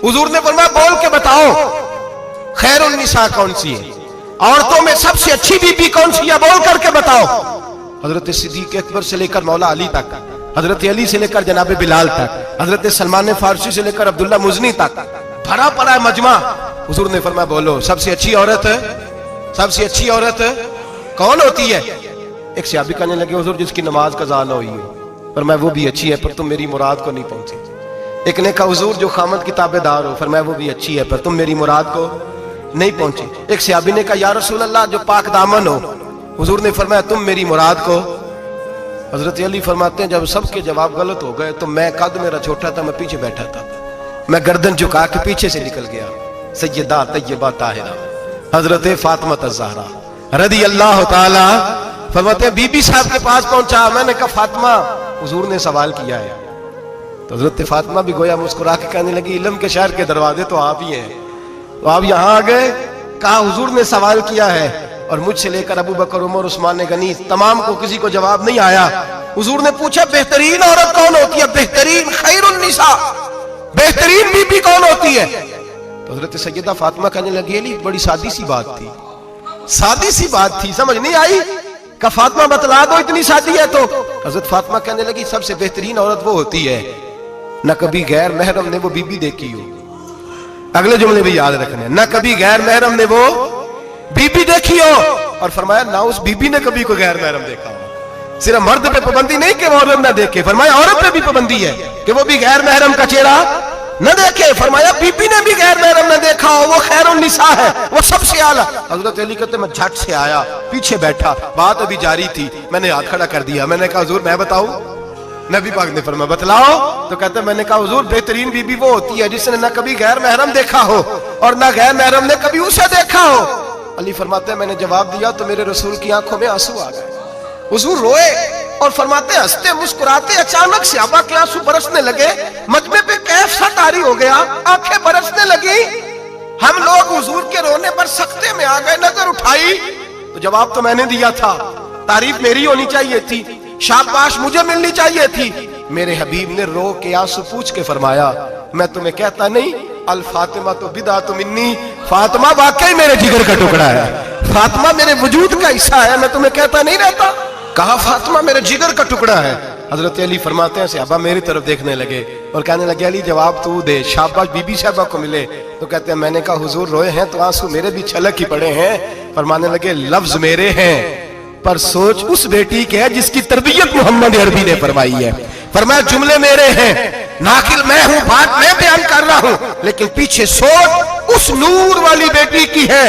हुजूर ने फरमाया बोल के बताओ खैरुन निसा कौन सी है, औरतों में सबसे अच्छी बीबी कौन सी है, बोल करके बताओ। हजरत सिद्दीक अकबर से लेकर मौला अली तक, हजरत अली से लेकर जनाब बिलाल तक, हजरत सलमान फारसी से लेकर अब्दुल्ला मुजनी तक भरा पड़ा है मजमा। हुजूर ने फरमाया बोलो सबसे अच्छी औरत है, सबसे अच्छी औरत कौन होती है? एक सहाबी कहने लगे हुजूर जिसकी नमाज कज़ा न हुई हो। फरमाया वो भी अच्छी है पर तुम मेरी मुराद को नहीं पहुंचे। एक ने कहा हुजूर जो खामद की ताबेदार हो। फरमाया वो भी अच्छी है पर तुम मेरी मुराद को नहीं पहुंचे। एक सहाबी ने कहा या रसूल अल्लाह जो पाक दामन हो। हुजूर ने फरमाया तुम मेरी मुराद को। हजरत अली फरमाते हैं जब सबके जवाब गलत हो गए तो मैं, कद मेरा छोटा था, मैं पीछे बैठा था, मैं गर्दन झुका के पीछे से निकल गया। सैयदा तय्यबा ताहिरा हजरत फातिमा ज़हरा रदी अल्लाह ताला फरमाते हैं बीबी साहब के पास पहुंचा। मैंने कहा फातिमा हुजूर ने सवाल किया है। तो हजरत फातिमा भी गोया मुस्कुरा के कहने लगी इल्म के शहर के दरवाजे तो आप ही हैं, तो आप यहाँ आ गए। कहा हुजूर ने सवाल किया है और मुझसे लेकर अबू बकर, उमर, उस्मान गनी तमाम को किसी को जवाब नहीं आया। हुजूर ने पूछा बेहतरीन औरत कौन होती है, बेहतरीन खैरुन निसा, बेहतरीन बीबी कौन होती है? तो हजरत सैयदा फातिमा कहने लगी अली बड़ी सादी सी बात थी, सादी सी बात थी, समझ नहीं आई। का फातिमा बतला दो इतनी सादी है तो। हजरत फातिमा कहने लगी सबसे बेहतरीन औरत वो होती है न कभी गैर महरम ने वो बीबी देखी हो। अगले जुमले भी याद रखने, न कभी गैर महरम ने वो बीबी देखी हो। और फरमाया ना उस बीबी ने कभी कोई गैर महरम देखा हो। सिर्फ मर्द पे पाबंदी नहीं कि वो औरत ना देखे, फरमाया औरत पे भी पाबंदी है कि वो भी गैर महरम का चेहरा न देखे। फरमाया बीबी ने भी गैर महरम न देखा हो, वो खैरुन निसा है, वो सबसे आला। हजरत अली कहते मैं झट से आया, पीछे बैठा, बात अभी जारी थी, मैंने हाथ खड़ा कर दिया। मैंने कहा हुजूर मैं बताऊं? नबी पाक ने फरमाया बतलाओ। तो कहते मैंने कहा हुजूर बेहतरीन बीबी वो होती है जिसने न कभी गैर महरम देखा हो और न गैर महरम ने कभी उसे देखा हो। अली फरमाते हैं मैंने जवाब दिया तो मेरे रसूल की आंखों में आंसू आ गए। हुजूर रोए और फरमाते हंसते मुस्कुराते अचानक सहाबा के आंसू बरसने लगे, मजमे पे कैफ सा तारी हो गया, आंखें बरसने लगी। हम लोग हुजूर के रोने पर सख्ते में आ गए। नजर उठाई तो जवाब तो मैंने दिया था, तारीफ मेरी होनी चाहिए थी, शाबाश मुझे मिलनी चाहिए थी। मेरे हबीब ने रो के आंसू पूछ के फरमाया मैं तुम्हें कहता नहीं अल फातिमा तो बिदा तो मिन्नी, फातिमा वाकई मेरे जिगर का टुकड़ा है, फातिमा मेरे वजूद का हिस्सा है, मैं तुम्हें कहता नहीं रहता। कहा फातिमा मेरे जिगर का टुकड़ा है। हजरत अली फरमाते हैं सहाबा मेरी तरफ देखने लगे और कहने लगे अली जवाब तू दे, शाबाश बीबी साहबा को मिले। तो कहते हैं मैंने कहा हुजूर रोए हैं तो आंसू मेरे भी छलक ही पड़े हैं। फरमाने लगे लफ्ज मेरे हैं पर सोच उस बेटी के है जिसकी तरबियत मोहम्मद अरबी ने फरमाई है। फरमाया जुमले मेरे हैं, नाकिल मैं हूं, बात मैं बयान कर रहा हूं, लेकिन पीछे सोच उस नूर वाली बेटी की है